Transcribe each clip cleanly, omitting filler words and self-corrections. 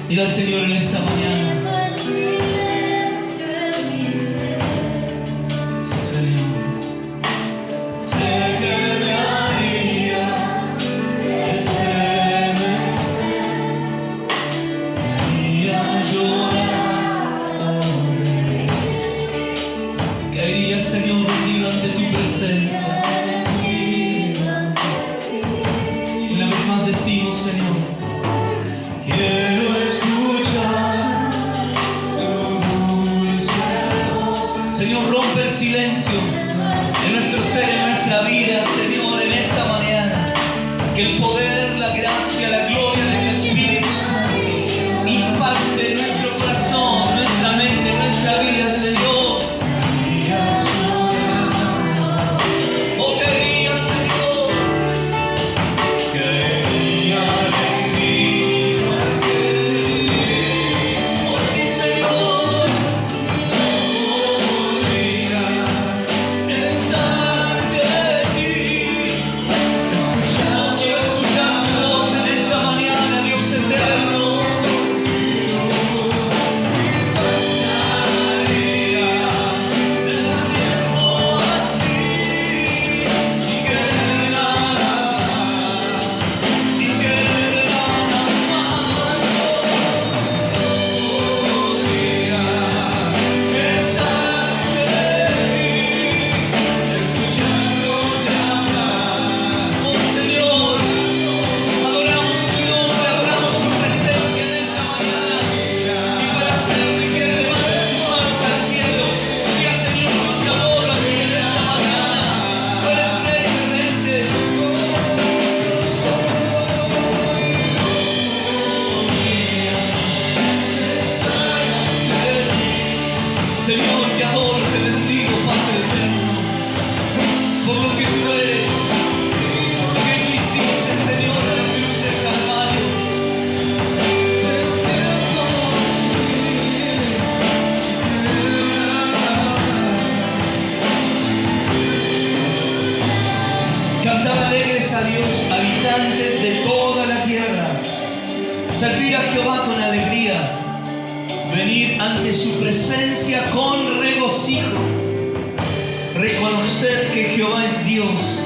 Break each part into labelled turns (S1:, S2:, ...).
S1: Dile al Señor en esta mañana. Sí, Señor. Sé que me haría estremecer, me haría llorar. Caería, Señor, rendido ante tu presencia. Una vez más decimos, Señor, quiero escuchar tu dulce voz. Señor, rompe el silencio en nuestro ser, en nuestra vida, Señor, en esta mañana. Que el poder, la gracia, la gloria de tu Espíritu Santo impacte nuestro corazón, nuestra mente, nuestra vida, Señor. Señor, te adoro, te bendigo, Padre eterno, por lo que tú eres, lo que tú hiciste, Señor, en la cruz del Calvario. Cantad alegres a Dios, habitantes de toda la tierra. Servir a Jehová con alegría. Venir ante su presencia con regocijo. Reconocer que Jehová es Dios.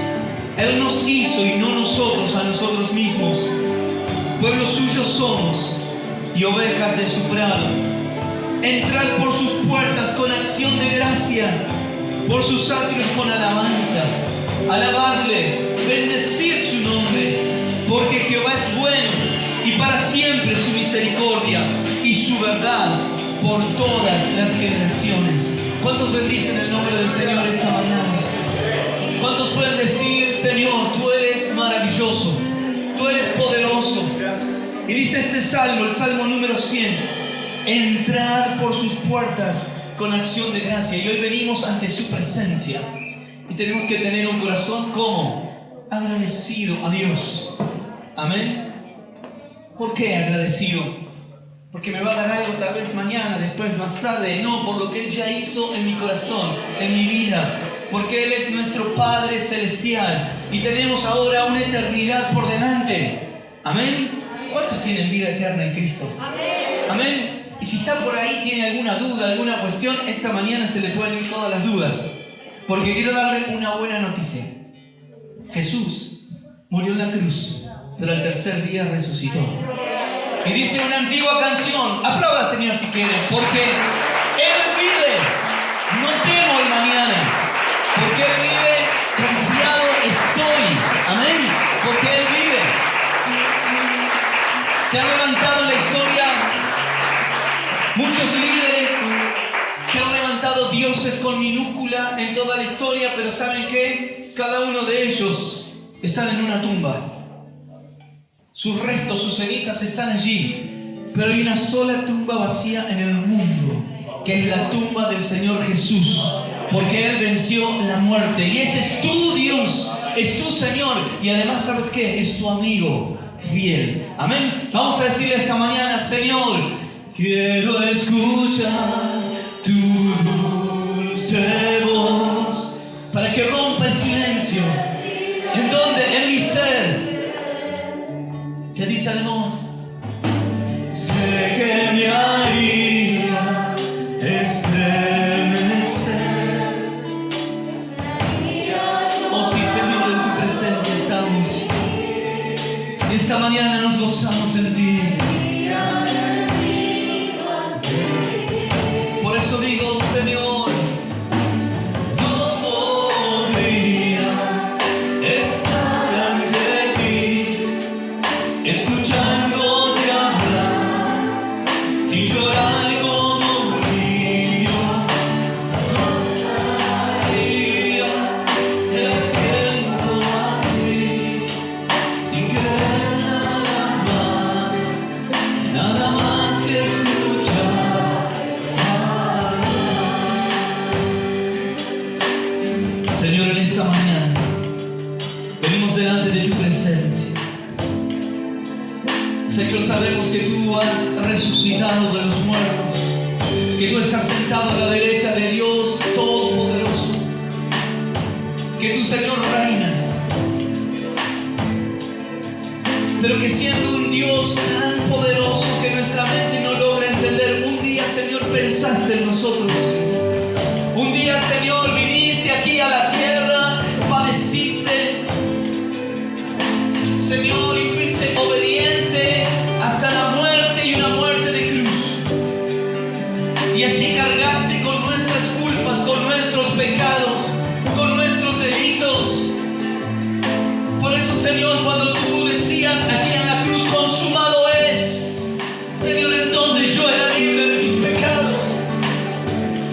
S1: Él nos hizo y no nosotros a nosotros mismos. Pueblo suyo somos y ovejas de su prado. Entrar por sus puertas con acción de gracias, por sus atrios con alabanza. Alabarle, bendecir su nombre, porque Jehová es bueno y para siempre su misericordia y su verdad por todas las generaciones. ¿Cuántos bendicen el nombre del Señor esta mañana? ¿Cuántos pueden decir, Señor, tú eres maravilloso, tú eres poderoso? Y dice este salmo, el salmo número 100, entrar por sus puertas con acción de gracia. Y hoy venimos ante su presencia y tenemos que tener un corazón como agradecido a Dios. Amén. ¿Por qué agradecido? Porque me va a dar algo tal vez mañana, después, más tarde. No, por lo que Él ya hizo en mi corazón, en mi vida. Porque Él es nuestro Padre Celestial y tenemos ahora una eternidad por delante. Amén. ¿Cuántos tienen vida eterna en Cristo? Amén. Amén. Y si está por ahí, tiene alguna duda, alguna cuestión, esta mañana se le pueden ir todas las dudas. Porque quiero darle una buena noticia. Jesús murió en la cruz, pero al tercer día resucitó. Y dice una antigua canción, aplauda, Señor, si quiere, porque Él vive, no temo el mañana, porque Él vive, confiado estoy. Amén. Porque Él vive. Se han levantado en la historia muchos líderes, se han levantado dioses con minúscula en toda la historia, pero ¿saben qué? Cada uno de ellos están en una tumba. Sus restos, sus cenizas están allí, pero hay una sola tumba vacía en el mundo, que es la tumba del Señor Jesús, porque Él venció la muerte. Y ese es tu Dios, es tu Señor, y además, ¿sabes qué? Es tu amigo fiel. Amén. Vamos a decirle esta mañana, Señor, quiero escuchar tu dulce voz, para que rompa el silencio. ¿En dónde? En mi ser. ¿Qué dice además? Sé que sabemos que tú has resucitado de los muertos, que tú estás sentado a la derecha de Dios Todopoderoso, que tú, Señor, reinas, pero que siendo un Dios tan poderoso que nuestra mente no logra entender, un día, Señor, pensaste en nosotros. Un día, Señor, viniste aquí a la tierra, padeciste, Señor, y fuiste obediente hasta la muerte, y una muerte de cruz. Y así cargaste con nuestras culpas, con nuestros pecados, con nuestros delitos. Por eso, Señor, cuando tú decías allí en la cruz, consumado es, Señor, entonces yo era libre de mis pecados.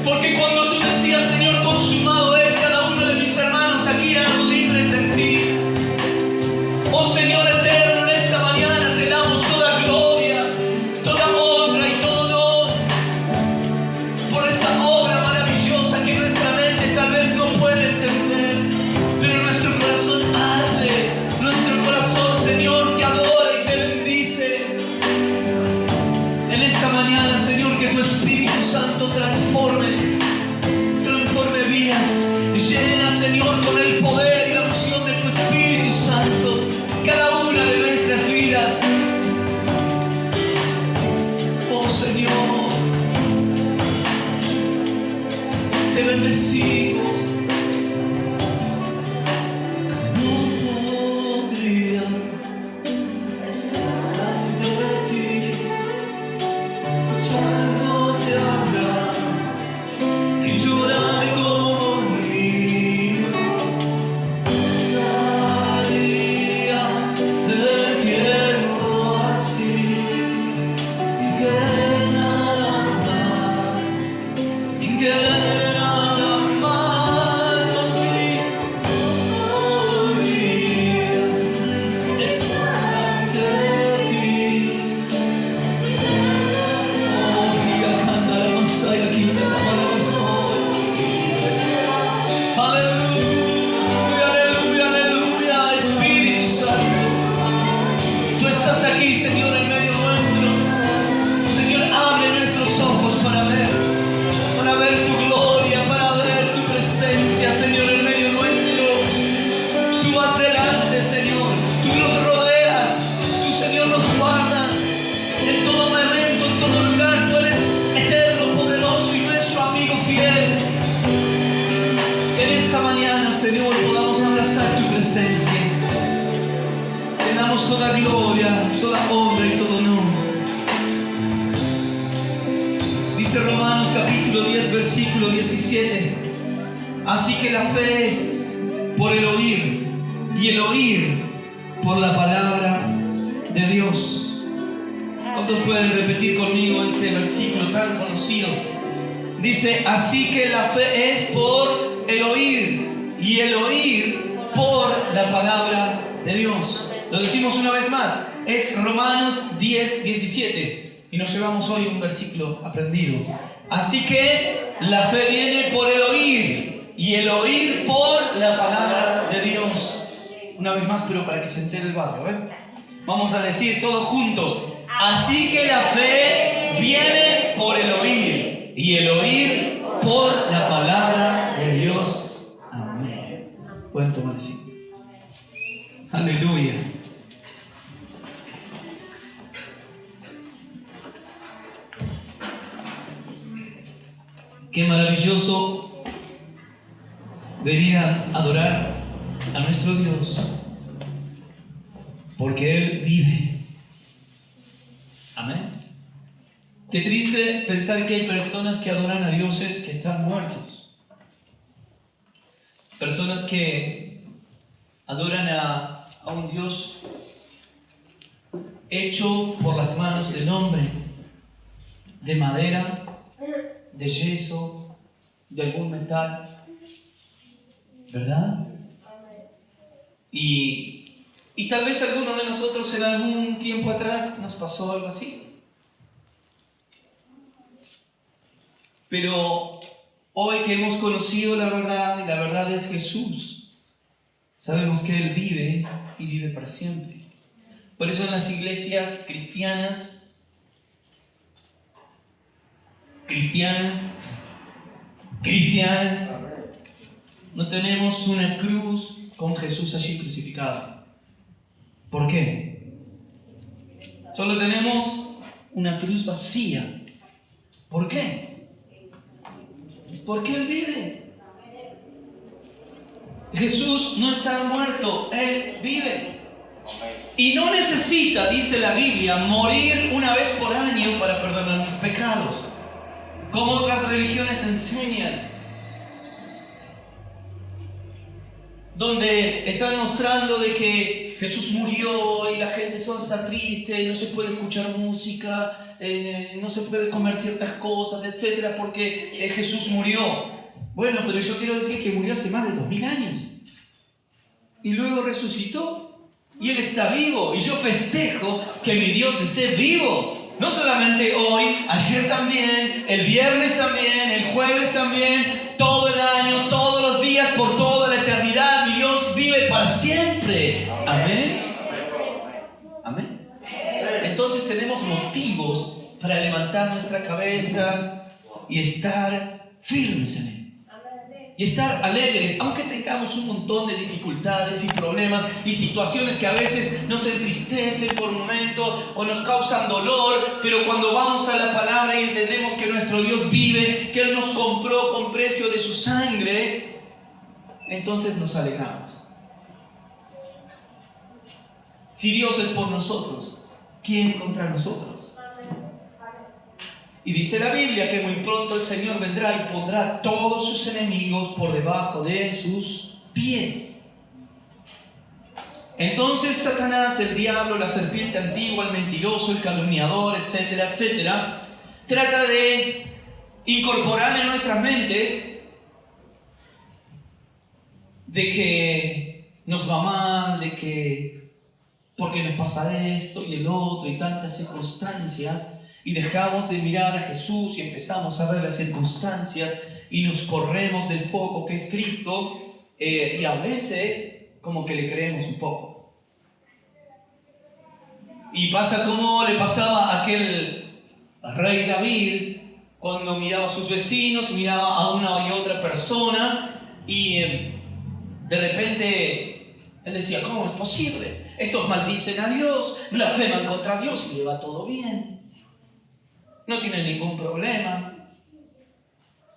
S1: Porque cuando tú decías, Señor, consumado es, cada uno de mis hermanos aquí eran libres en ti. Oh Señor eterno, en esta mañana te damos toda gloria, toda honra y todo honor por esa obra maravillosa que nuestra mente tal vez no puede entender, pero nuestro corazón arde, nuestro corazón, Señor, te adora y te bendice. En esta mañana, Señor, que tu Espíritu Santo transforme vidas, llena, Señor, con el poder y la unción de tu Espíritu Santo cada una de nuestras vidas. Oh Señor, te bendecimos. No podría estar ante ti, escuchándote hablar y llorar como un niño. Salía del tiempo así, sin querer nada más, sin querer nada más. Oh sí, podría estar ante ti. Oh, gira, canta la masaya, gira, canta la masaya. Aleluya, aleluya, aleluya, Espíritu Santo. Tú estás aquí, Señor, en medio nuestro. Señor, abre nuestros ojos para ver tu gloria, para ver tu presencia, Señor, en medio nuestro. Tú vas delante, Señor. Tú nos rodeas. Tú, Señor, nos guardas en todo momento, en todo lugar. Tú eres eterno, poderoso y nuestro amigo fiel. En esta mañana, Señor, podamos abrazar tu presencia. Te damos toda gloria, toda honra y todo honor. Dice Romanos capítulo 10, versículo 17. Así que la fe es por el oír, y el oír por la palabra de Dios. ¿Cuántos pueden repetir conmigo este versículo tan conocido? Dice, así que la fe es por el oír, y el oír por la palabra de Dios. Lo decimos una vez más, es Romanos 10, 17, y nos llevamos hoy un versículo aprendido. Así que la fe viene por el oír, y el oír por la palabra de Dios. Una vez más, pero para que se entere el barrio, ¿eh? Vamos a decir todos juntos, así que la fe viene por el oír, y el oír por la palabra de Dios. Amén. Pueden tomar asiento. Aleluya. Qué maravilloso venir a adorar a nuestro Dios, porque Él vive. Amén. Qué triste pensar que hay personas que adoran a dioses que están muertos. Personas que adoran a un Dios hecho por las manos del hombre, de madera, de yeso, de algún metal, ¿verdad? Y tal vez alguno de nosotros en algún tiempo atrás nos pasó algo así. Pero hoy que hemos conocido la verdad, y la verdad es Jesús, sabemos que Él vive y vive para siempre. Por eso en las iglesias cristianas, no tenemos una cruz con Jesús allí crucificado. ¿Por qué? Solo tenemos una cruz vacía. ¿Por qué? Porque Él vive. Jesús no está muerto, Él vive. Y no necesita, dice la Biblia, morir una vez por año para perdonar mis pecados, como otras religiones enseñan, donde están mostrando de que Jesús murió y la gente solo está triste, no se puede escuchar música, no se puede comer ciertas cosas, etc., porque Jesús murió. Bueno, pero yo quiero decir que murió hace más de 2000 años y luego resucitó. Y Él está vivo, y yo festejo que mi Dios esté vivo. No solamente hoy, ayer también, el viernes también, el jueves también, todo el año, todos los días, por toda la eternidad. Mi Dios vive para siempre. Amén. Amén. Entonces tenemos motivos para levantar nuestra cabeza y estar firmes en Él. Y estar alegres, aunque tengamos un montón de dificultades y problemas y situaciones que a veces nos entristecen por un momento o nos causan dolor, pero cuando vamos a la palabra y entendemos que nuestro Dios vive, que Él nos compró con precio de su sangre, entonces nos alegramos. Si Dios es por nosotros, ¿quién contra nosotros? Y dice la Biblia que muy pronto el Señor vendrá y pondrá a todos sus enemigos por debajo de sus pies. Entonces Satanás, el diablo, la serpiente antigua, el mentiroso, el calumniador, etcétera, etcétera, trata de incorporar en nuestras mentes de que nos va mal, de que porque nos pasa esto y el otro y tantas circunstancias. Y dejamos de mirar a Jesús y empezamos a ver las circunstancias y nos corremos del foco que es Cristo, y a veces como que le creemos un poco. Y pasa como le pasaba a aquel rey David cuando miraba a sus vecinos, miraba a una y otra persona y de repente él decía, ¿cómo es posible? Estos maldicen a Dios, blasfeman contra Dios y le va todo bien. No tiene ningún problema.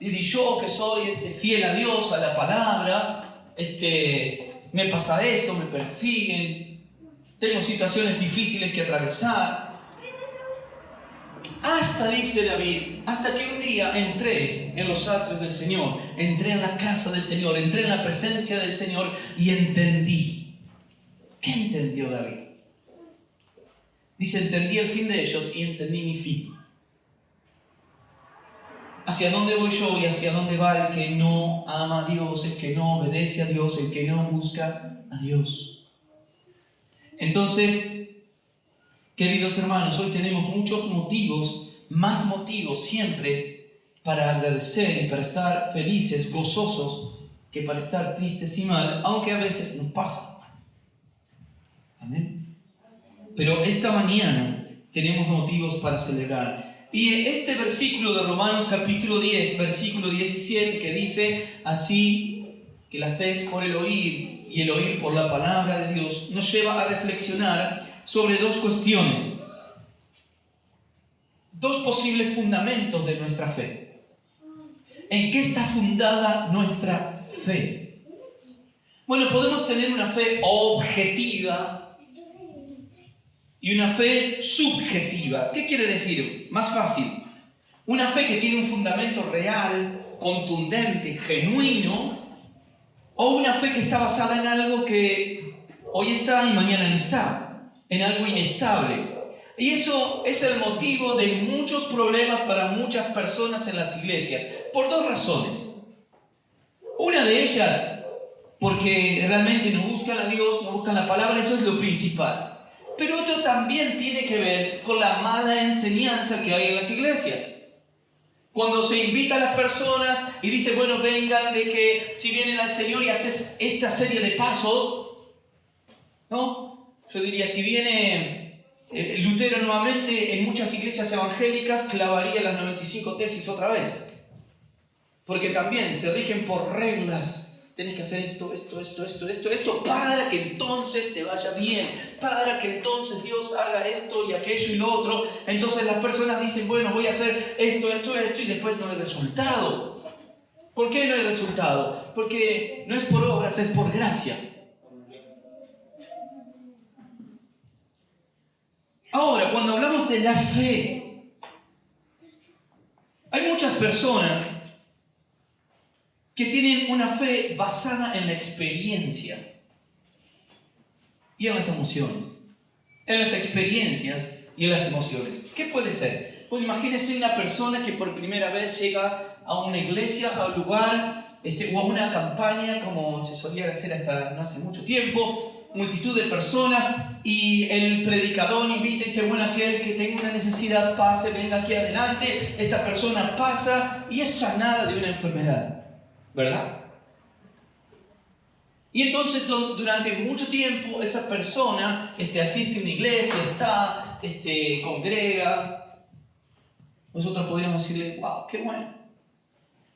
S1: Y si yo que soy fiel a Dios, a la palabra, me pasa esto, me persiguen, tengo situaciones difíciles que atravesar. Hasta, dice David, hasta que un día entré en los atrios del Señor, entré en la casa del Señor, entré en la presencia del Señor y entendí. ¿Qué entendió David? Dice, entendí el fin de ellos y entendí mi fin. ¿Hacia dónde voy yo y hacia dónde va el que no ama a Dios, el que no obedece a Dios, el que no busca a Dios? Entonces, queridos hermanos, hoy tenemos muchos motivos, más motivos siempre para agradecer y para estar felices, gozosos, que para estar tristes y mal, aunque a veces nos pasa. Amén. Pero esta mañana tenemos motivos para celebrar. Y este versículo de Romanos capítulo 10, versículo 17, que dice así, que la fe es por el oír y el oír por la palabra de Dios, nos lleva a reflexionar sobre dos cuestiones, dos posibles fundamentos de nuestra fe. ¿En qué está fundada nuestra fe? Bueno, podemos tener una fe objetiva y una fe subjetiva. ¿Qué quiere decir? Más fácil. Una fe que tiene un fundamento real, contundente, genuino, o una fe que está basada en algo que hoy está y mañana no está, en algo inestable. Y eso es el motivo de muchos problemas para muchas personas en las iglesias, por dos razones. Una de ellas, porque realmente no buscan a Dios, no buscan la palabra, eso es lo principal. Pero otro también tiene que ver con la mala enseñanza que hay en las iglesias. Cuando se invita a las personas y dice, bueno, vengan, de que si vienen al Señor y haces esta serie de pasos, ¿no? yo diría, si viene Lutero nuevamente, en muchas iglesias evangélicas clavaría las 95 tesis otra vez. Porque también se rigen por reglas. Tenés que hacer esto, para que entonces te vaya bien, para que entonces Dios haga esto y aquello y lo otro. Entonces las personas dicen, bueno, voy a hacer esto, y después no hay resultado. ¿Por qué no hay resultado? Porque no es por obras, es por gracia. Ahora, cuando hablamos de la fe, hay muchas personas que tienen una fe basada en la experiencia y en las emociones. En las experiencias y en las emociones. ¿Qué puede ser? Pues imagínense una persona que por primera vez llega a una iglesia, a un lugar, o a una campaña, como se solía hacer hasta no hace mucho tiempo, multitud de personas, y el predicador invita y dice, bueno, aquel que tenga una necesidad pase, venga aquí adelante. Esta persona pasa y es sanada de una enfermedad. ¿Verdad? Y entonces durante mucho tiempo esa persona asiste a una iglesia, congrega. Nosotros podríamos decirle, wow, qué bueno.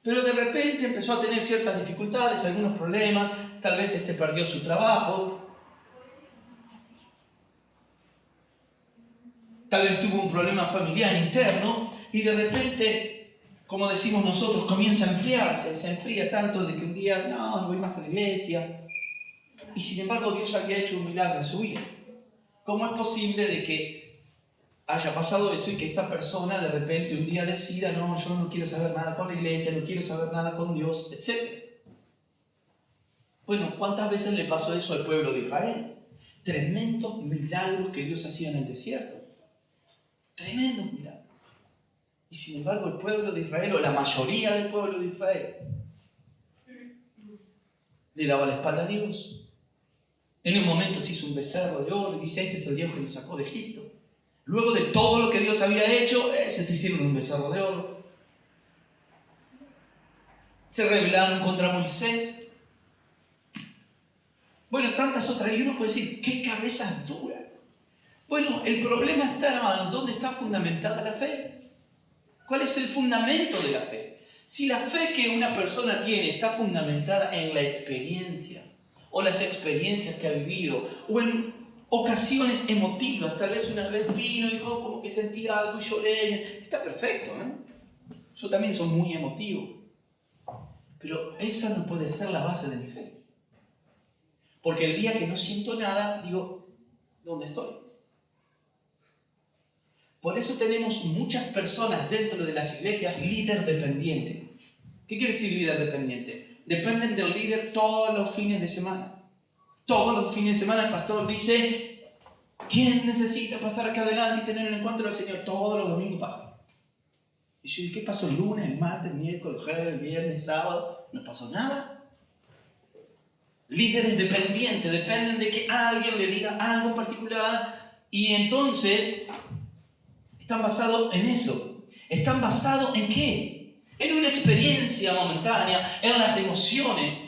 S1: Pero de repente empezó a tener ciertas dificultades, algunos problemas, tal vez perdió su trabajo, tal vez tuvo un problema familiar interno y de repente, como decimos nosotros, comienza a enfriarse, se enfría tanto de que un día, no voy más a la iglesia. Y sin embargo Dios había hecho un milagro en su vida. ¿Cómo es posible de que haya pasado eso y que esta persona de repente un día decida, no, yo no quiero saber nada con la iglesia, no quiero saber nada con Dios, etcétera? Bueno, ¿cuántas veces le pasó eso al pueblo de Israel? Tremendos milagros que Dios hacía en el desierto. Tremendos milagros. Y sin embargo el pueblo de Israel, o la mayoría del pueblo de Israel, le daba la espalda a Dios. En un momento se hizo un becerro de oro y dice, este es el Dios que nos sacó de Egipto. Luego de todo lo que Dios había hecho, ellos se hicieron un becerro de oro. Se rebelaron contra Moisés. Bueno, tantas otras. Y uno puede decir, qué cabeza dura. Bueno, el problema está, hermanos, ¿dónde está fundamentada la fe? ¿Cuál es el fundamento de la fe? Si la fe que una persona tiene está fundamentada en la experiencia, o las experiencias que ha vivido, o en ocasiones emotivas, tal vez una vez vino y dijo como que sentía algo y lloré, está perfecto, ¿no? Yo también soy muy emotivo, pero esa no puede ser la base de mi fe. Porque el día que no siento nada, digo, ¿dónde estoy? Por eso tenemos muchas personas dentro de las iglesias líder dependiente. ¿Qué quiere decir líder dependiente? Dependen del líder todos los fines de semana. Todos los fines de semana el pastor dice, ¿quién necesita pasar acá adelante y tener un encuentro del Señor? Todos los domingos pasa. Y yo, ¿qué pasó el lunes, el martes, el miércoles, el jueves, el viernes, el sábado? No pasó nada. Líderes dependientes, dependen de que alguien le diga algo en particular y entonces están basados en eso. ¿Están basados en qué? En una experiencia momentánea, en las emociones.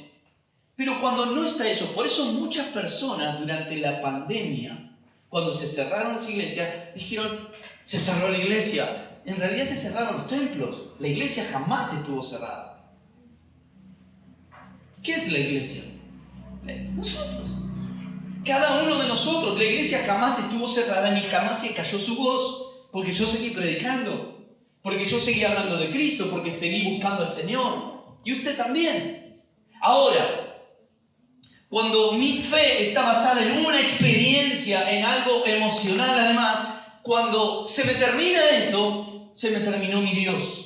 S1: Pero cuando no está eso, por eso muchas personas durante la pandemia, cuando se cerraron las iglesias, dijeron, se cerró la iglesia. En realidad se cerraron los templos. La iglesia jamás estuvo cerrada. ¿Qué es la iglesia? Nosotros. Cada uno de nosotros. La iglesia jamás estuvo cerrada ni jamás se cayó su voz. Porque yo seguí predicando. Porque yo seguí hablando de Cristo. Porque seguí buscando al Señor. Y usted también. Ahora, cuando mi fe está basada en una experiencia, en algo emocional además, cuando se me termina eso, se me terminó mi Dios.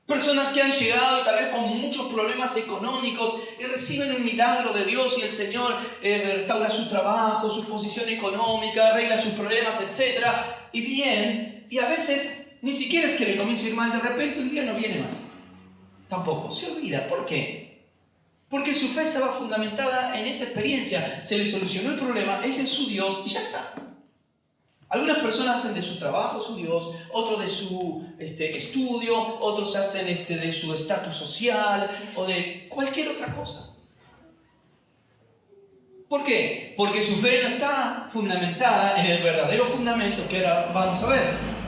S1: Personas que han llegado tal vez con muchos problemas económicos y reciben un milagro de Dios y el Señor restaura su trabajo, su posición económica, arregla sus problemas, etc. Y bien, y a veces ni siquiera es que le comience a ir mal, de repente un día no viene más. Tampoco, se olvida. ¿Por qué? Porque su fe estaba fundamentada en esa experiencia. Se le solucionó el problema, ese es su Dios y ya está. Algunas personas hacen de su trabajo su Dios, otros de su estudio, otros hacen de su estatus social o de cualquier otra cosa. ¿Por qué? Porque su fe no está fundamentada en el verdadero fundamento que ahora vamos a ver.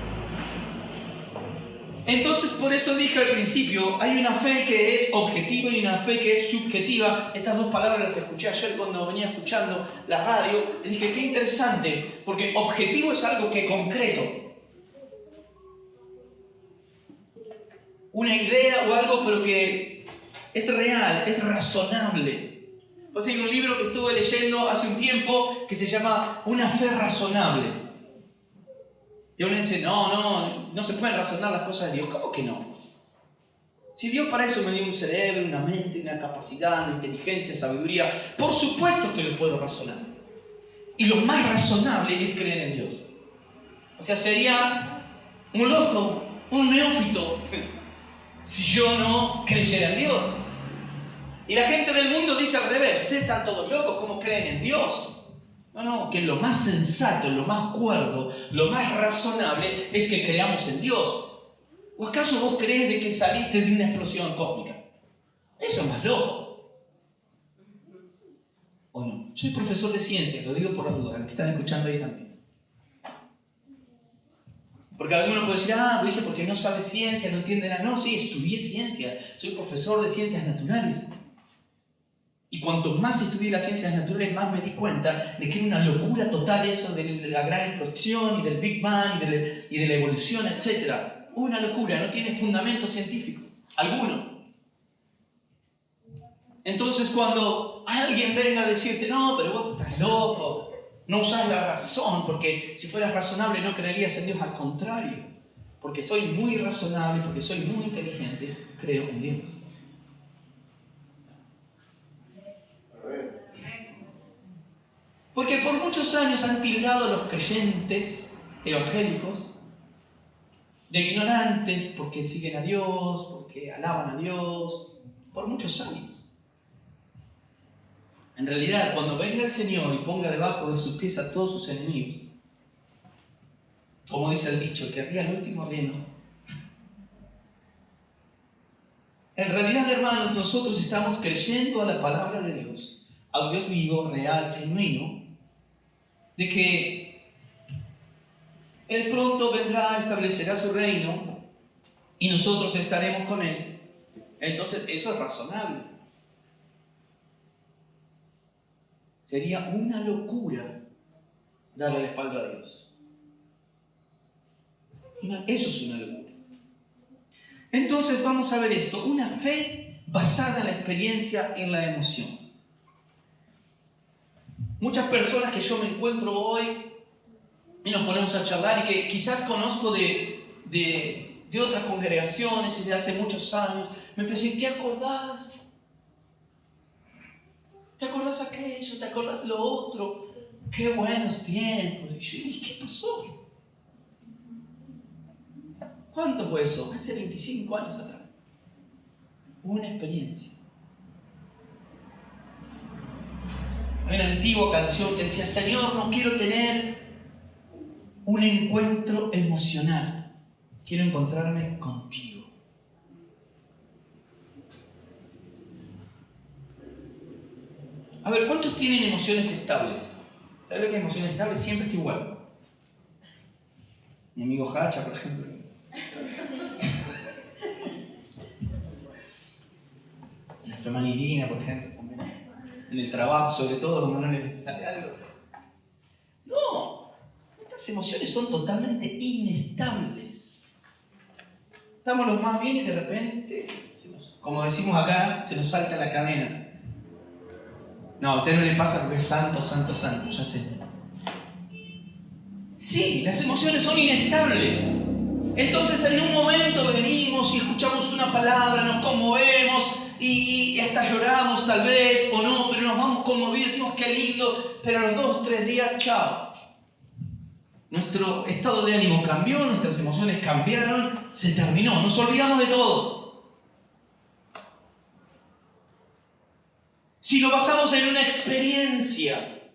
S1: Entonces, por eso dije al principio, hay una fe que es objetiva y una fe que es subjetiva. Estas dos palabras las escuché ayer cuando venía escuchando la radio. Y dije, qué interesante, porque objetivo es algo que es concreto. Una idea o algo, pero que es real, es razonable. Pues hay un libro que estuve leyendo hace un tiempo que se llama Una fe razonable. Y uno dice, no se pueden razonar las cosas de Dios. ¿Cómo que no? Si Dios para eso me dio un cerebro, una mente, una capacidad, una inteligencia, sabiduría, por supuesto que lo puedo razonar. Y lo más razonable es creer en Dios. O sea, sería un loco, un neófito, si yo no creyera en Dios. Y la gente del mundo dice al revés, ustedes están todos locos, ¿cómo creen en Dios? No, que lo más sensato, lo más cuerdo, lo más razonable es que creamos en Dios. ¿O acaso vos crees de que saliste de una explosión cósmica? Eso es más loco. ¿O no? Soy profesor de ciencias, lo digo por las dudas, los que están escuchando ahí también. Porque alguno puede decir, pues dice porque no sabe ciencia, no entiende nada. No, sí, estudié ciencia, soy profesor de ciencias naturales. Y cuanto más estudié las ciencias naturales, más me di cuenta de que era una locura total eso de la gran explosión y del Big Bang y de la evolución, etc. Una locura, no tiene fundamento científico alguno. Entonces cuando alguien venga a decirte, no, pero vos estás loco, no usás la razón, porque si fueras razonable no creerías en Dios, al contrario, porque soy muy razonable, porque soy muy inteligente, creo en Dios. Porque por muchos años han tildado a los creyentes evangélicos de ignorantes porque siguen a Dios, porque alaban a Dios, por muchos años. En realidad, cuando venga el Señor y ponga debajo de sus pies a todos sus enemigos, como dice el dicho, el que ría el último reino. En realidad, hermanos, nosotros estamos creyendo a la palabra de Dios, al Dios vivo, real, genuino, de que Él pronto vendrá, establecerá su reino y nosotros estaremos con Él. Entonces, eso es razonable. Sería una locura darle la espalda a Dios. Eso es una locura. Entonces, vamos a ver esto. Una fe basada en la experiencia, en la emoción. Muchas personas que yo me encuentro hoy y nos ponemos a charlar y que quizás conozco de otras congregaciones y de hace muchos años, me empecé, ¿te acordás? ¿Te acordás aquello? ¿Te acordás lo otro? ¡Qué buenos tiempos! ¿Y qué pasó? ¿Cuánto fue eso? Hace 25 años atrás. Una experiencia. Hay una antigua canción que decía, Señor, no quiero tener un encuentro emocional. Quiero encontrarme contigo. A ver, ¿cuántos tienen emociones estables? ¿Sabes lo que es emociones estables? Siempre está igual. Mi amigo Hacha, por ejemplo. Nuestra hermana Irina, por ejemplo, también. En el trabajo, sobre todo, cuando no le sale algo. No, estas emociones son totalmente inestables. Estamos los más bien y de repente, como decimos acá, se nos salta la cadena. No, a usted no le pasa porque es santo, santo, santo, ya sé. Sí, las emociones son inestables. Entonces en un momento venimos y escuchamos una palabra, nos conmovemos y hasta lloramos tal vez o no, pero nos vamos conmovidos, decimos qué lindo, pero a los 2 o 3 días, chao. Nuestro estado de ánimo cambió, nuestras emociones cambiaron, se terminó, nos olvidamos de todo. Si lo basamos en una experiencia,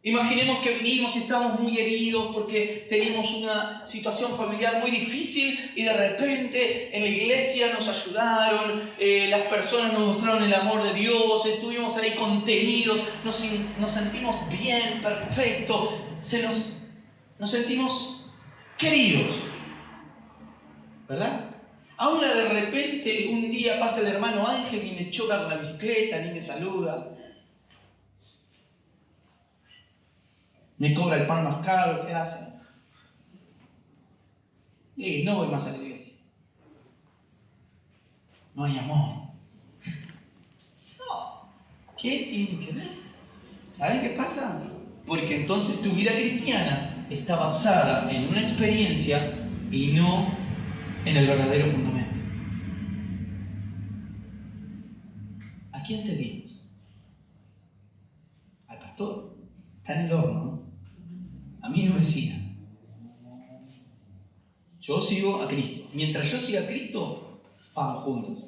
S1: Imaginemos que vinimos y estamos muy heridos porque teníamos una situación familiar muy difícil y de repente en la iglesia nos ayudaron, las personas nos mostraron el amor de Dios, estuvimos ahí contenidos, nos sentimos bien, perfecto, nos sentimos queridos, ¿verdad? Ahora de repente un día pasa el hermano Ángel y me choca con la bicicleta, ni me saluda. Me cobra el pan más caro, ¿qué hace? Y no voy más a la iglesia. No hay amor. No. ¿Qué tiene que ver? ¿Saben qué pasa? Porque entonces tu vida cristiana está basada en una experiencia y no en el verdadero fundamento. ¿A quién seguimos? Al pastor. Está en el horno, ¿no? A mí no me sigan. Yo sigo a Cristo. Mientras yo siga a Cristo, vamos juntos.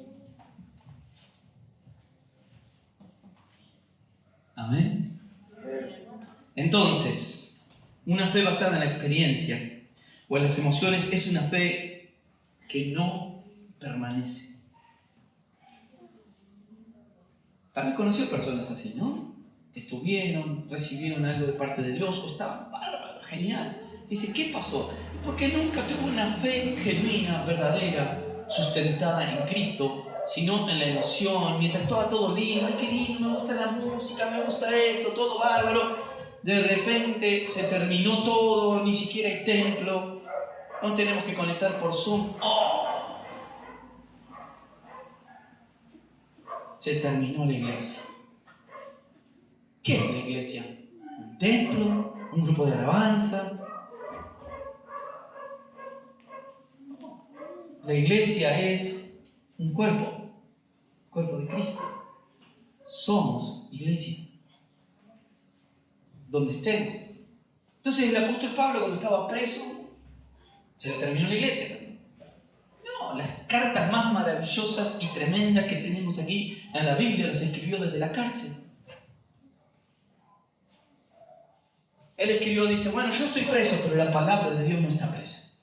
S1: Amén. Entonces, una fe basada en la experiencia o en las emociones es una fe que no permanece. También conocí personas así, ¿no? Que estuvieron, recibieron algo de parte de Dios, o estaban bárbaros, genial. Dice, ¿qué pasó? Porque nunca tuvo una fe genuina, verdadera, sustentada en Cristo, sino en la emoción, mientras estaba todo lindo, ay, qué lindo, me gusta la música, me gusta esto, todo bárbaro. De repente se terminó todo, ni siquiera hay templo, no tenemos que conectar por Zoom. ¡Oh! Se terminó la iglesia. ¿Qué es la iglesia? ¿Un templo? ¿Un grupo de alabanza? La iglesia es un cuerpo de Cristo. Somos iglesia, donde estemos. Entonces el apóstol Pablo, cuando estaba preso, se le terminó la iglesia. No, las cartas más maravillosas y tremendas que tenemos aquí en la Biblia las escribió desde la cárcel. Él escribió, dice, bueno, yo estoy preso, pero la palabra de Dios no está presa.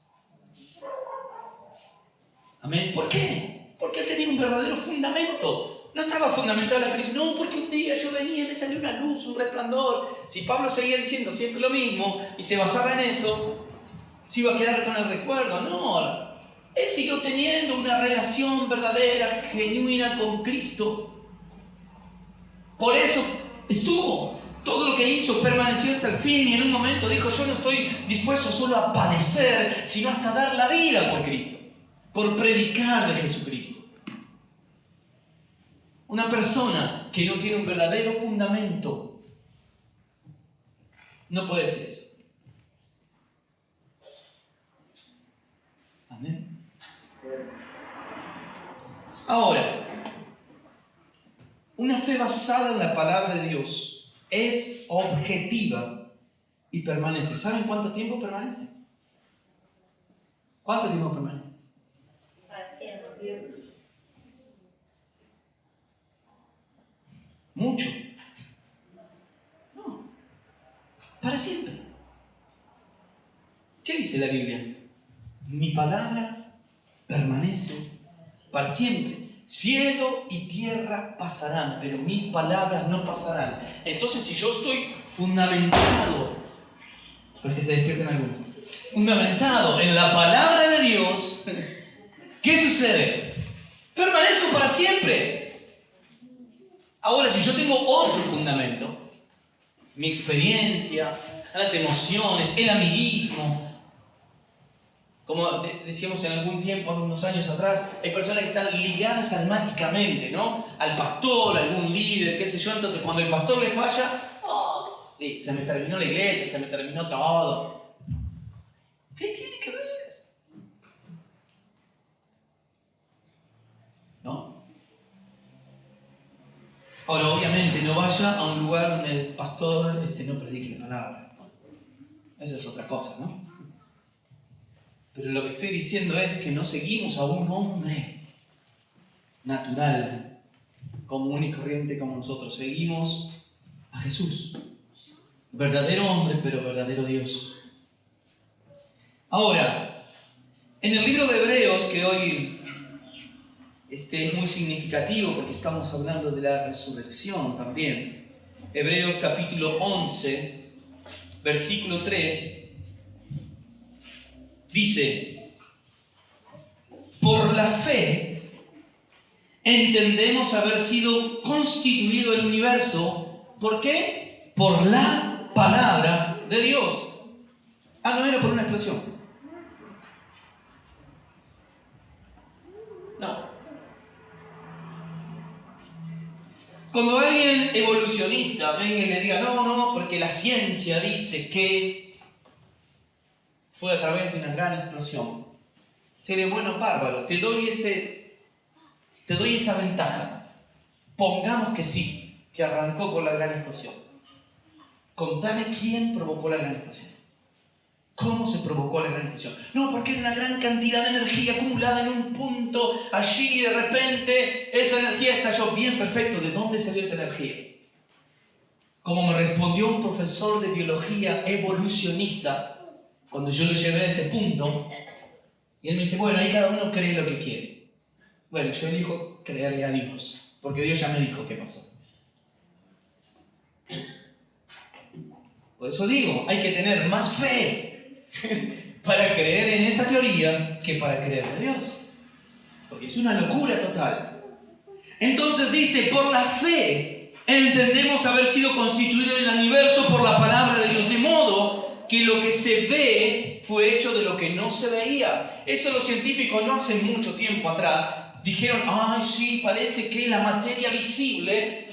S1: Amén. ¿Por qué? Porque él tenía un verdadero fundamento. No estaba fundamentado en la creencia. No, porque un día yo venía y me salió una luz, un resplandor. Si Pablo seguía diciendo siempre lo mismo y se basaba en eso, se iba a quedar con el recuerdo. No, él siguió teniendo una relación verdadera, genuina con Cristo. Por eso estuvo. Todo lo que hizo permaneció hasta el fin y en un momento dijo, yo no estoy dispuesto solo a padecer, sino hasta dar la vida por Cristo, por predicar de Jesucristo. Una persona que no tiene un verdadero fundamento no puede ser eso. Amén. Ahora, una fe basada en la palabra de Dios es objetiva y permanece. ¿Saben cuánto tiempo permanece? ¿Cuánto tiempo permanece?
S2: Para siempre.
S1: Mucho. No. Para siempre. ¿Qué dice la Biblia? Mi palabra permanece para siempre. Cielo y tierra pasarán, pero mis palabras no pasarán. Entonces, si yo estoy fundamentado, para que se despierten algunos, fundamentado en la palabra de Dios, ¿qué sucede? Permanezco para siempre. Ahora, si yo tengo otro fundamento, mi experiencia, las emociones, el amiguismo, como decíamos en algún tiempo, unos años atrás, hay personas que están ligadas almáticamente, ¿no? Al pastor, algún líder, qué sé yo. Entonces, cuando el pastor le falla, ¡oh! Se me terminó la iglesia, se me terminó todo. ¿Qué tiene que ver? ¿No? Ahora, obviamente, no vaya a un lugar donde el pastor no predique la palabra. Eso es otra cosa, ¿no? Pero lo que estoy diciendo es que no seguimos a un hombre natural, común y corriente como nosotros. Seguimos a Jesús. Verdadero hombre, pero verdadero Dios. Ahora, en el libro de Hebreos, que hoy es muy significativo porque estamos hablando de la resurrección también. Hebreos capítulo 11, versículo 3, dice: por la fe entendemos haber sido constituido el universo. ¿Por qué? Por la palabra de Dios. No era por una explosión. No. Cuando alguien evolucionista venga y le diga, no, porque la ciencia dice que fue a través de una gran explosión. Sería bueno, bárbaro, te doy esa ventaja. Pongamos que sí, que arrancó con la gran explosión. Contame quién provocó la gran explosión. ¿Cómo se provocó la gran explosión? No, porque era una gran cantidad de energía acumulada en un punto allí y de repente esa energía estalló. Bien, perfecto. ¿De dónde salió esa energía? Como me respondió un profesor de biología evolucionista cuando yo lo llevé a ese punto, y él me dice, bueno, ahí cada uno cree lo que quiere. Bueno, yo elijo creerle a Dios, porque Dios ya me dijo qué pasó. Por eso digo, hay que tener más fe para creer en esa teoría que para creer a Dios. Porque es una locura total. Entonces dice, por la fe entendemos haber sido constituido el universo por la palabra de Dios, de modo que lo que se ve fue hecho de lo que no se veía. Eso los científicos no hace mucho tiempo atrás dijeron, ay sí, parece que la materia visible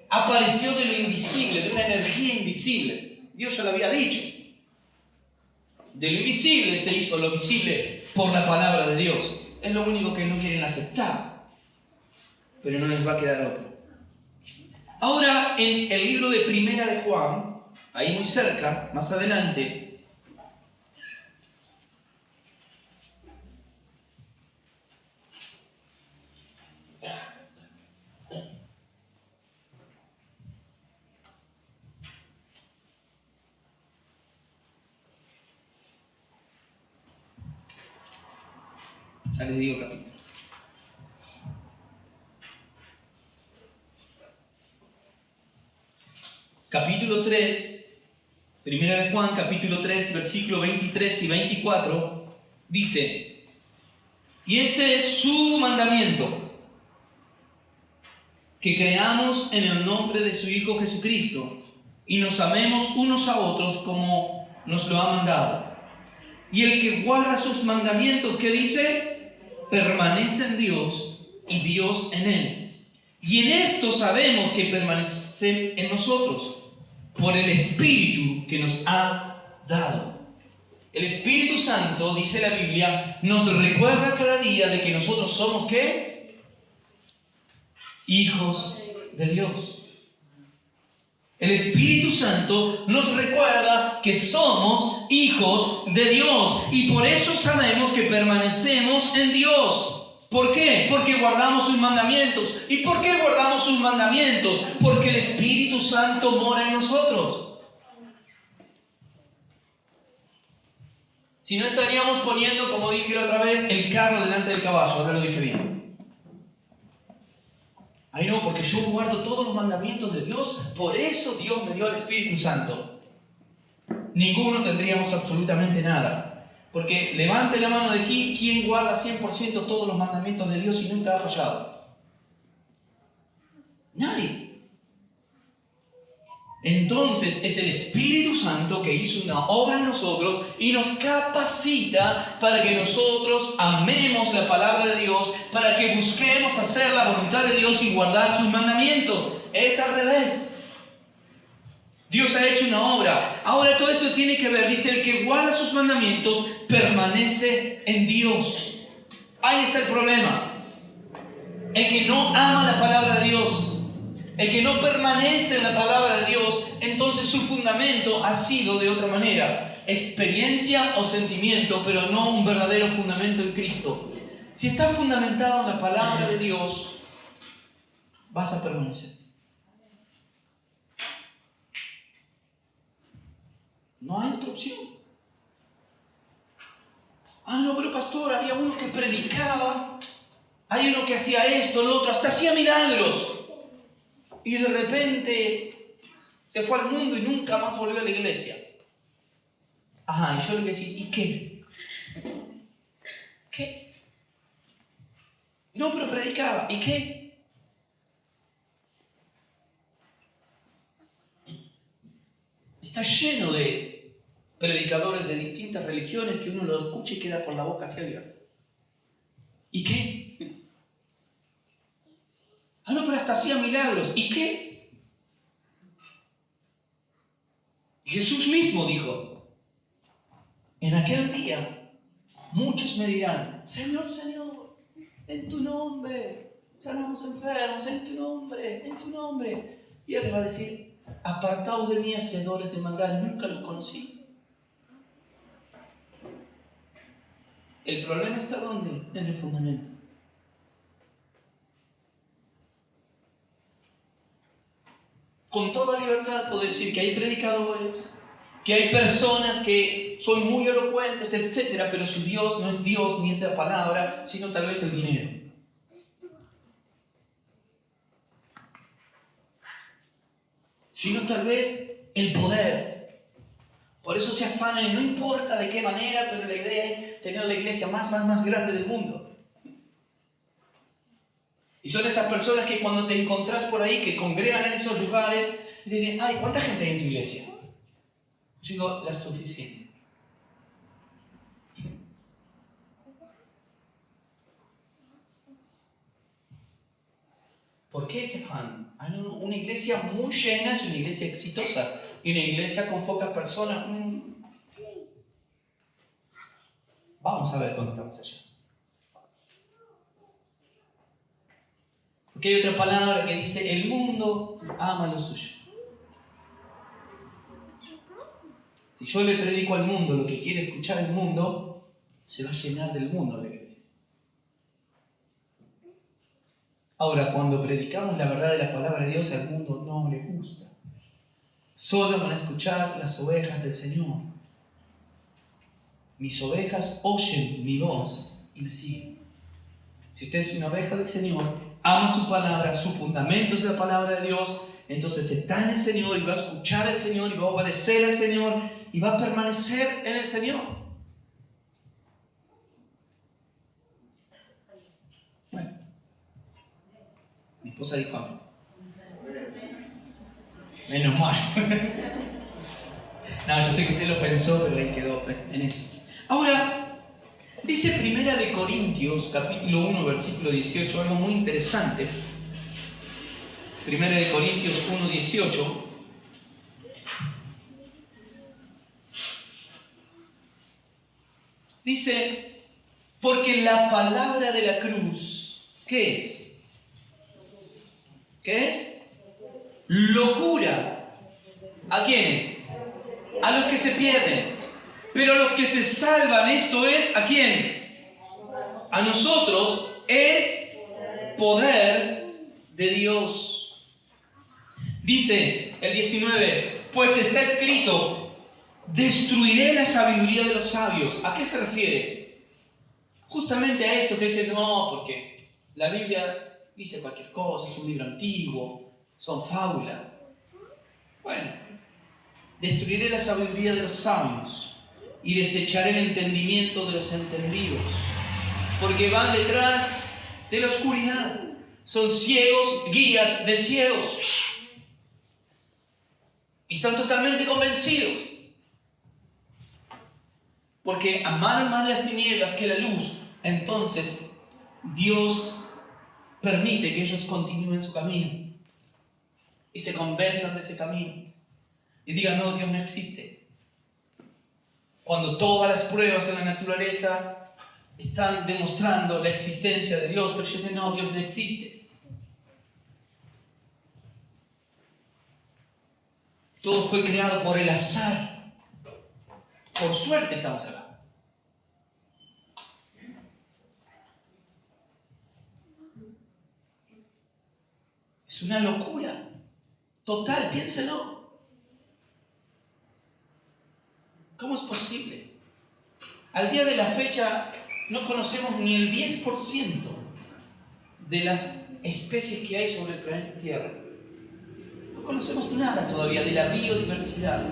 S1: apareció de lo invisible, de una energía invisible. Dios ya lo había dicho. De lo invisible se hizo lo visible por la palabra de Dios. Es lo único que no quieren aceptar. Pero no les va a quedar otro. Ahora, en el libro de Primera de Juan, ahí muy cerca, más adelante, ya les digo capítulo. Capítulo 3, Primera de Juan, capítulo 3, versículos 23 y 24, dice, y este es su mandamiento, que creamos en el nombre de su Hijo Jesucristo y nos amemos unos a otros como nos lo ha mandado. Y el que guarda sus mandamientos, ¿qué dice? Permanece en Dios y Dios en él. Y en esto sabemos que permanece en nosotros, por el Espíritu que nos ha dado. El Espíritu Santo, dice la Biblia, nos recuerda cada día de que nosotros somos, ¿qué? Hijos de Dios. El Espíritu Santo nos recuerda que somos hijos de Dios y por eso sabemos que permanecemos en Dios. ¿Por qué? Porque guardamos sus mandamientos. ¿Y por qué guardamos sus mandamientos? Porque el Espíritu Santo mora en nosotros. Si no, estaríamos poniendo, como dije la otra vez, el carro delante del caballo. Ahora lo dije bien. Ay no, porque yo guardo todos los mandamientos de Dios, por eso Dios me dio el Espíritu Santo. Ninguno tendríamos absolutamente nada. Porque levante la mano de aquí, ¿quién guarda 100% todos los mandamientos de Dios y nunca ha fallado? Nadie. Entonces es el Espíritu Santo que hizo una obra en nosotros y nos capacita para que nosotros amemos la palabra de Dios, para que busquemos hacer la voluntad de Dios y guardar sus mandamientos. Es al revés. Dios ha hecho una obra. Ahora todo esto tiene que ver, dice, el que guarda sus mandamientos permanece en Dios. Ahí está el problema. El que no ama la palabra de Dios, el que no permanece en la palabra de Dios, entonces su fundamento ha sido de otra manera. Experiencia o sentimiento, pero no un verdadero fundamento en Cristo. Si está fundamentado en la palabra de Dios, vas a permanecer. No hay otra opción. Ah, no, pero pastor, había uno que predicaba, hay uno que hacía esto, lo otro, hasta hacía milagros. Y de repente se fue al mundo y nunca más volvió a la iglesia. Ajá, y yo le voy a decir, ¿y qué? ¿Qué? No, pero predicaba, ¿y qué? Está lleno de predicadores de distintas religiones que uno lo escucha y queda con la boca así abierta. ¿Y qué? Ah, no, pero hasta hacía milagros. ¿Y qué? Jesús mismo dijo, en aquel día muchos me dirán, Señor, Señor, en tu nombre sanamos enfermos, en tu nombre, en tu nombre. Y él les va a decir, apartaos de mí, hacedores de maldad, nunca los conocí. El problema está ¿dónde? En el fundamento. Con toda libertad puedo decir que hay predicadores, que hay personas que son muy elocuentes, etc., pero su Dios no es Dios ni es la palabra, sino tal vez el dinero. Sino tal vez el poder. Por eso se afanan y no importa de qué manera, pero la idea es tener la iglesia más grande del mundo. Y son esas personas que cuando te encontrás por ahí, que congregan en esos lugares, y dicen, ay, ¿cuánta gente hay en tu iglesia? Yo digo, la suficiente. ¿Por qué ese afán? Una iglesia muy llena es una iglesia exitosa. Y una iglesia con pocas personas, vamos a ver cuando estamos allá. Porque hay otra palabra que dice, el mundo ama lo suyo. Si yo le predico al mundo lo que quiere escuchar el mundo, se va a llenar del mundo la iglesia. Ahora, cuando predicamos la verdad de la palabra de Dios, al mundo no le gusta. Solo van a escuchar las ovejas del Señor. Mis ovejas oyen mi voz y me siguen. Si usted es una oveja del Señor, ama su palabra, su fundamento es la palabra de Dios, entonces está en el Señor y va a escuchar al Señor y va a obedecer al Señor y va a permanecer en el Señor. Bueno, mi esposa dijo amén. Menos mal. No, yo sé que usted lo pensó, pero ahí quedó en eso. Ahora, dice 1 Corintios, capítulo 1, versículo 18, algo muy interesante. 1 Corintios 1, 18. Dice, porque la palabra de la cruz, ¿qué es? ¿Qué es? Locura. ¿A quiénes? A los que se pierden. Pero a los que se salvan, esto es, ¿a quién? A nosotros, es poder de Dios. Dice el 19, pues está escrito, destruiré la sabiduría de los sabios. ¿A qué se refiere? Justamente a esto que dice, no, porque la Biblia dice cualquier cosa, es un libro antiguo, son fábulas. Bueno, destruiré la sabiduría de los sabios y desecharé el entendimiento de los entendidos, porque van detrás de la oscuridad. Son ciegos, guías de ciegos. Y están totalmente convencidos. Porque amaron más las tinieblas que la luz. Entonces, Dios permite que ellos continúen su camino. Y se convenzan de ese camino. Y digan, no, Dios no existe. Cuando todas las pruebas en la naturaleza están demostrando la existencia de Dios, pero ellos dicen, no, Dios no existe. Todo fue creado por el azar. Por suerte estamos acá. Es una locura. Total, piénselo. ¿Cómo es posible? Al día de la fecha no conocemos ni el 10% de las especies que hay sobre el planeta Tierra. No conocemos nada todavía de la biodiversidad.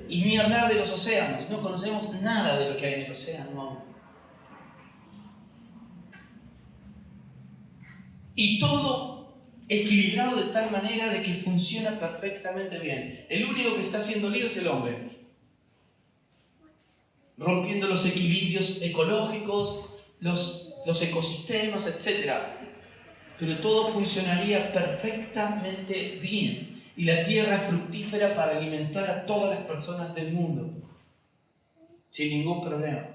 S1: Y ni hablar de los océanos. No conocemos nada de lo que hay en el océano aún. Y todo equilibrado de tal manera de que funciona perfectamente bien. El único que está haciendo lío es el hombre, rompiendo los equilibrios ecológicos, los ecosistemas, etc. Pero todo funcionaría perfectamente bien y la tierra es fructífera para alimentar a todas las personas del mundo, sin ningún problema.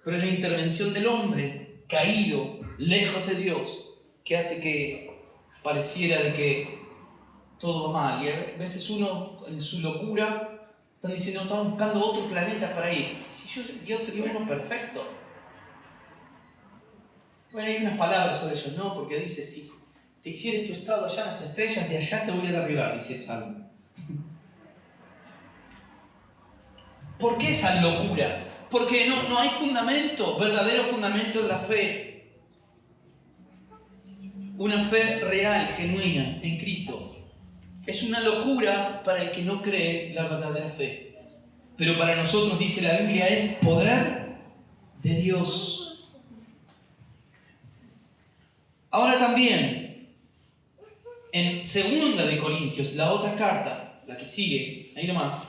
S1: Pero es la intervención del hombre caído, lejos de Dios, que hace que pareciera de que todo va mal. Y a veces uno, en su locura, están diciendo, estamos buscando otro planeta para ir. Si Dios te dio uno perfecto. Bueno, hay unas palabras sobre ello, ¿no? Porque dice, si te hicieres tu estrado allá en las estrellas, de allá te voy a derribar, dice el Salmo. ¿Por qué esa locura? Porque no hay fundamento, verdadero fundamento en la fe. Una fe real, genuina, en Cristo. Es una locura para el que no cree la verdadera fe. Pero para nosotros, dice la Biblia, es poder de Dios. Ahora también, en 2 de Corintios, la otra carta, la que sigue, ahí nomás,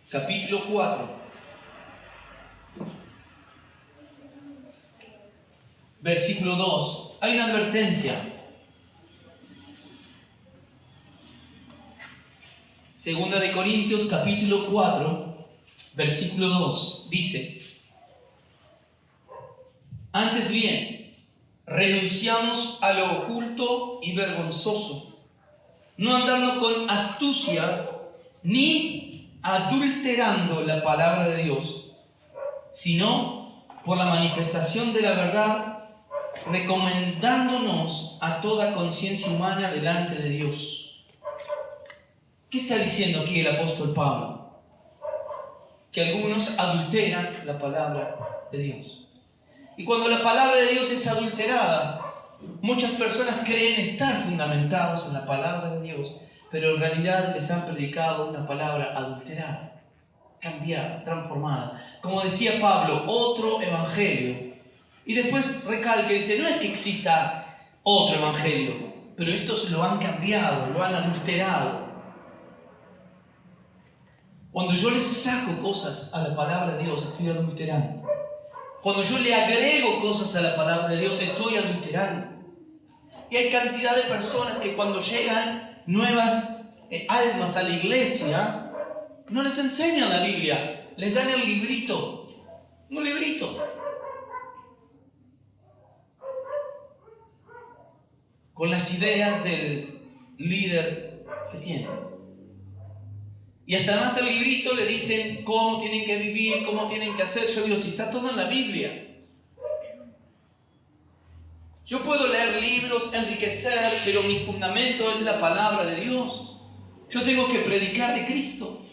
S1: capítulo 4, versículo 2, hay una advertencia. 2 de Corintios, capítulo 4, versículo 2, dice: antes bien, renunciamos a lo oculto y vergonzoso, no andando con astucia ni adulterando la palabra de Dios, sino por la manifestación de la verdad, recomendándonos a toda conciencia humana delante de Dios. ¿Qué está diciendo aquí el apóstol Pablo? Que algunos adulteran la palabra de Dios. Y cuando la palabra de Dios es adulterada, muchas personas creen estar fundamentados en la palabra de Dios, pero en realidad les han predicado una palabra adulterada, cambiada, transformada. Como decía Pablo, otro evangelio. Y después recalca y dice, no es que exista otro evangelio, pero estos lo han cambiado, lo han adulterado. Cuando yo le saco cosas a la palabra de Dios, estoy adulterando. Cuando yo le agrego cosas a la palabra de Dios, estoy adulterando. Y hay cantidad de personas que cuando llegan nuevas almas a la iglesia, no les enseñan la Biblia, les dan el librito, un librito. Con las ideas del líder que tienen. Y hasta además el librito le dicen cómo tienen que vivir, cómo tienen que hacer. Yo digo, si está todo en la Biblia. Yo puedo leer libros, enriquecer, pero mi fundamento es la palabra de Dios. Yo tengo que predicar de Cristo.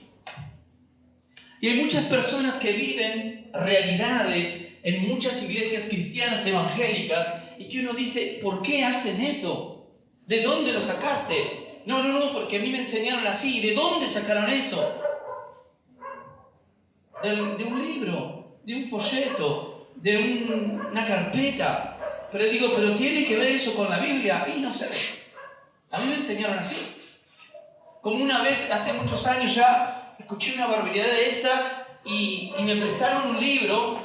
S1: Y hay muchas personas que viven realidades en muchas iglesias cristianas evangélicas y que uno dice, ¿por qué hacen eso? ¿De dónde lo sacaste? No, porque a mí me enseñaron así. ¿De dónde sacaron eso? De un libro, de un folleto, de una carpeta. Pero digo, ¿pero tiene que ver eso con la Biblia? Y no sé. A mí me enseñaron así. Como una vez, hace muchos años ya, escuché una barbaridad de esta y me prestaron un libro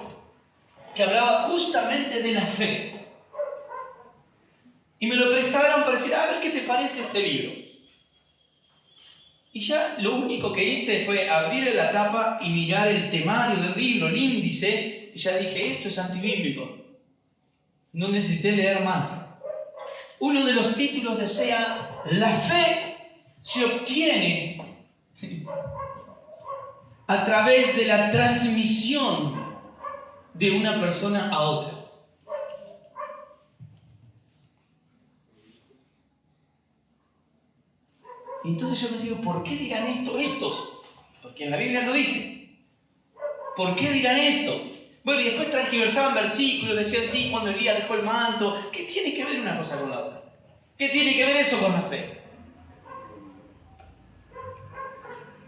S1: que hablaba justamente de la fe. Y me lo prestaron para decir, a ver qué te parece este libro. Y ya lo único que hice fue abrir la tapa y mirar el temario del libro, el índice, y ya dije, esto es antibíblico. No necesité leer más. Uno de los títulos decía, la fe se obtiene a través de la transmisión de una persona a otra. Y entonces yo me digo, ¿por qué dirán esto estos? Porque en la Biblia no dice. ¿Por qué dirán esto? Bueno, y después transgiversaban versículos, decían sí, cuando Elías dejó el manto. ¿Qué tiene que ver una cosa con la otra? ¿Qué tiene que ver eso con la fe?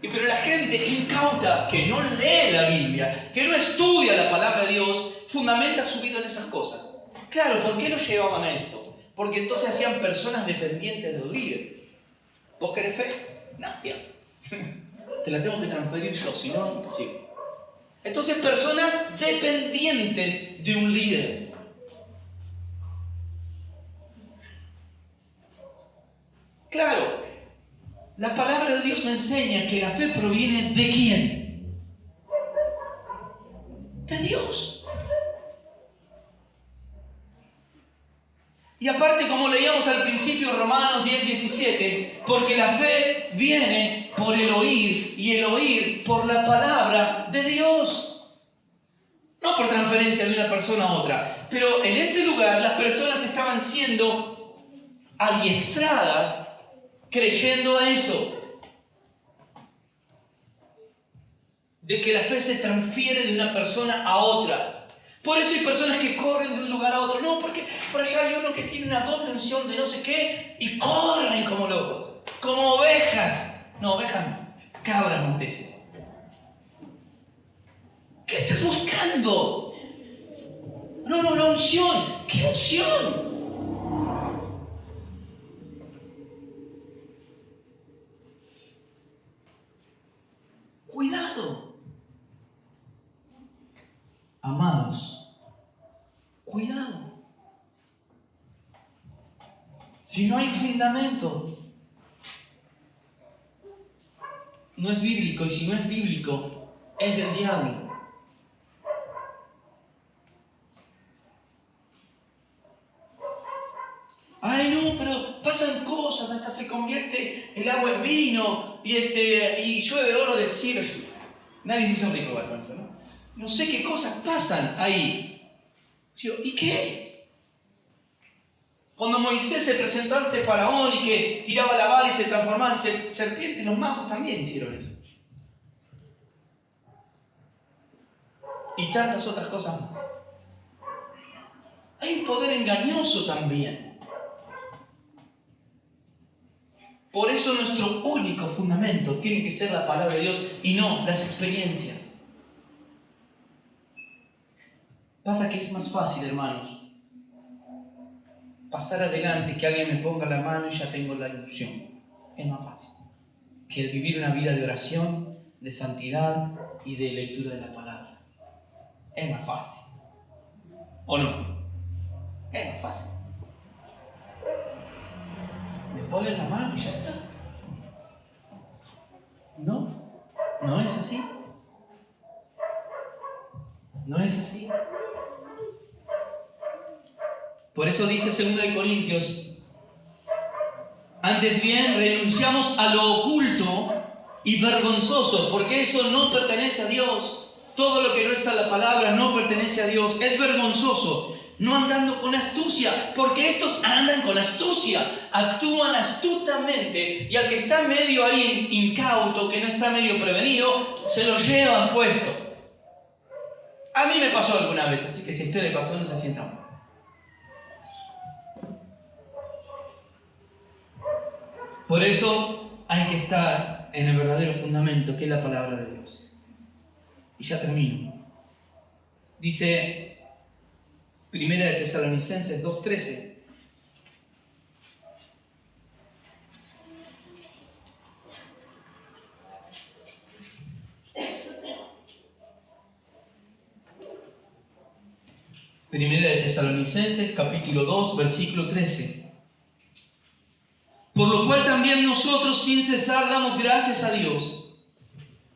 S1: Pero la gente incauta, que no lee la Biblia, que no estudia la palabra de Dios, fundamenta su vida en esas cosas. Claro, ¿por qué lo llevaban a esto? Porque entonces hacían personas dependientes del líder. ¿Vos querés fe? Nastia. Te la tengo que transferir yo, si no, imposible. Entonces, personas dependientes de un líder. Claro, la palabra de Dios me enseña que la fe proviene ¿de quién? De Dios. Y aparte, como leíamos al principio, Romanos 10:17, porque la fe viene por el oír y el oír por la palabra de Dios. No por transferencia de una persona a otra, pero en ese lugar las personas estaban siendo adiestradas creyendo a eso. De que la fe se transfiere de una persona a otra. Por eso hay personas que corren de un lugar a otro. No, porque por allá hay uno que tiene una doble unción de no sé qué y corren como locos, como ovejas. No, ovejas no, cabras monteses. ¿Qué estás buscando? No, la unción. ¿Qué unción? Cuidado. Amados, cuidado. Si no hay fundamento, no es bíblico, y si no es bíblico, es del diablo. Ay, no, pero pasan cosas, hasta se convierte el agua en vino y llueve oro del cielo. Nadie se hizo rico con eso, ¿no? No sé qué cosas pasan ahí. ¿Y qué? Cuando Moisés se presentó ante Faraón y que tiraba la vara y se transformaba en serpiente, los magos también hicieron eso. Y tantas otras cosas más. Hay un poder engañoso también. Por eso nuestro único fundamento tiene que ser la palabra de Dios y no las experiencias. Pasa que es más fácil, hermanos, pasar adelante, que alguien me ponga la mano y ya tengo la ilusión. Es más fácil que vivir una vida de oración, de santidad y de lectura de la palabra. Es más fácil. ¿O no? Es más fácil. Me ponen la mano y ya está. No, no es así. No es así. Por eso dice 2 Corintios, antes bien renunciamos a lo oculto y vergonzoso, porque eso no pertenece a Dios. Todo lo que no está en la palabra no pertenece a Dios. Es vergonzoso, no andando con astucia, porque estos andan con astucia, actúan astutamente, y al que está medio ahí incauto, que no está medio prevenido, se lo llevan puesto. A mí me pasó alguna vez, así que si a usted le pasó, no se sienta mal. Por eso hay que estar en el verdadero fundamento, que es la palabra de Dios. Y ya termino. Dice 1 Tesalonicenses 2:13. Primera de Tesalonicenses, capítulo 2, versículo 13. Por lo cual también nosotros sin cesar damos gracias a Dios,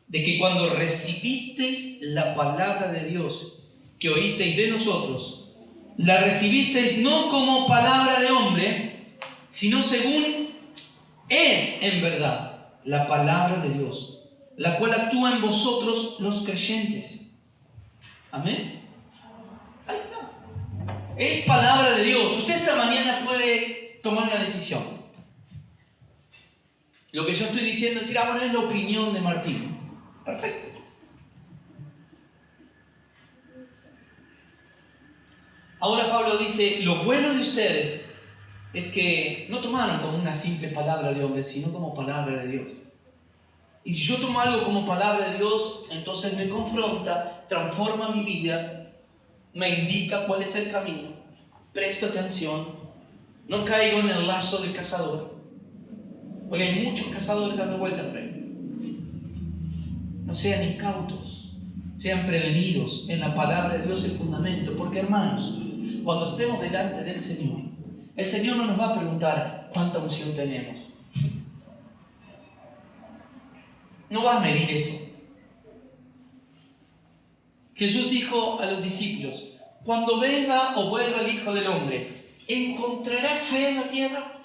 S1: de que cuando recibisteis la palabra de Dios que oísteis de nosotros, la recibisteis no como palabra de hombre, sino según es en verdad la palabra de Dios, la cual actúa en vosotros los creyentes. Amén. Ahí está. Es palabra de Dios. Usted esta mañana puede tomar una decisión. Lo que yo estoy diciendo es decir, bueno, es la opinión de Martín. Perfecto. Ahora Pablo dice, lo bueno de ustedes es que no tomaron como una simple palabra de hombre, sino como palabra de Dios. Y si yo tomo algo como palabra de Dios, entonces me confronta, transforma mi vida, me indica cuál es el camino, presto atención, no caigo en el lazo del cazador, porque hay muchos cazadores dando vueltas por ahí. No sean incautos, sean prevenidos en la palabra de Dios, el fundamento, porque hermanos, cuando estemos delante del Señor, el Señor no nos va a preguntar cuánta unción tenemos. No va a medir eso. Jesús dijo a los discípulos, cuando venga o vuelva el Hijo del Hombre, ¿encontrará fe en la tierra?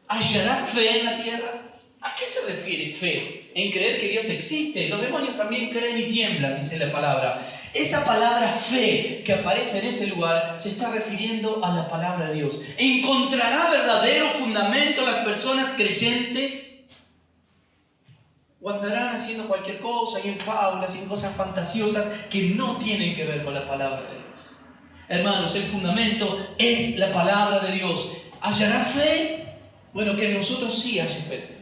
S1: ¿Hallará fe en la tierra? ¿A qué se refiere fe? En creer que Dios existe. Los demonios también creen y tiemblan, dice la palabra. Esa palabra fe que aparece en ese lugar se está refiriendo a la palabra de Dios. ¿Encontrará verdadero fundamento las personas creyentes? ¿O andarán haciendo cualquier cosa y en fábulas y en cosas fantasiosas que no tienen que ver con la palabra de Dios? Hermanos, el fundamento es la palabra de Dios. ¿Hallará fe? Bueno, que en nosotros sí haya fe.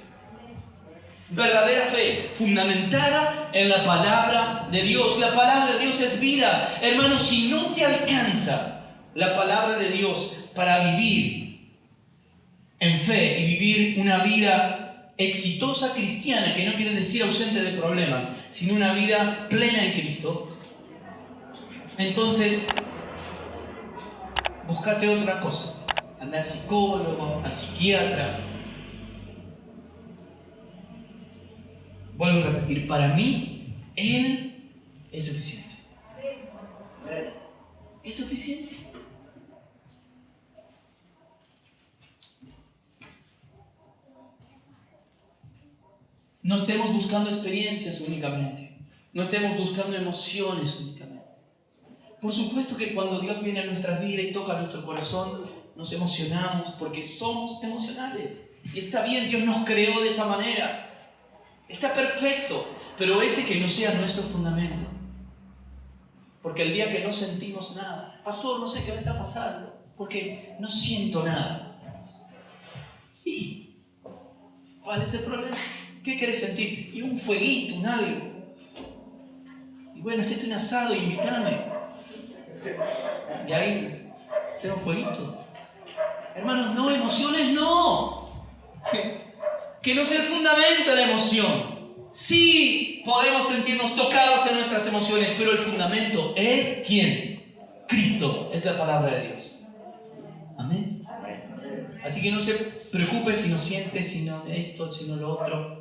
S1: Verdadera fe, fundamentada en la palabra de Dios. La palabra de Dios es vida. Hermanos, si no te alcanza la palabra de Dios para vivir en fe y vivir una vida exitosa cristiana, que no quiere decir ausente de problemas, sino una vida plena en Cristo, entonces búscate otra cosa. Anda al psicólogo, al psiquiatra. Vuelvo a repetir, para mí, Él es suficiente. ¿Es suficiente? No estemos buscando experiencias únicamente. No estemos buscando emociones únicamente. Por supuesto que cuando Dios viene a nuestras vidas y toca nuestro corazón, nos emocionamos porque somos emocionales. Y está bien, Dios nos creó de esa manera. Está perfecto, pero ese que no sea nuestro fundamento. Porque el día que no sentimos nada, pastor, no sé qué me está pasando, porque no siento nada. ¿Y cuál es el problema? ¿Qué querés sentir? Y un fueguito, un algo. Y bueno, hacete un asado y invítame. Y ahí hacemos fueguito. Hermanos, no, emociones no. Que no sea el fundamento de la emoción. Sí, podemos sentirnos tocados en nuestras emociones, pero el fundamento es ¿quién? Cristo, es la palabra de Dios. Amén. Así que no se preocupe si no siente, si no esto, si no lo otro.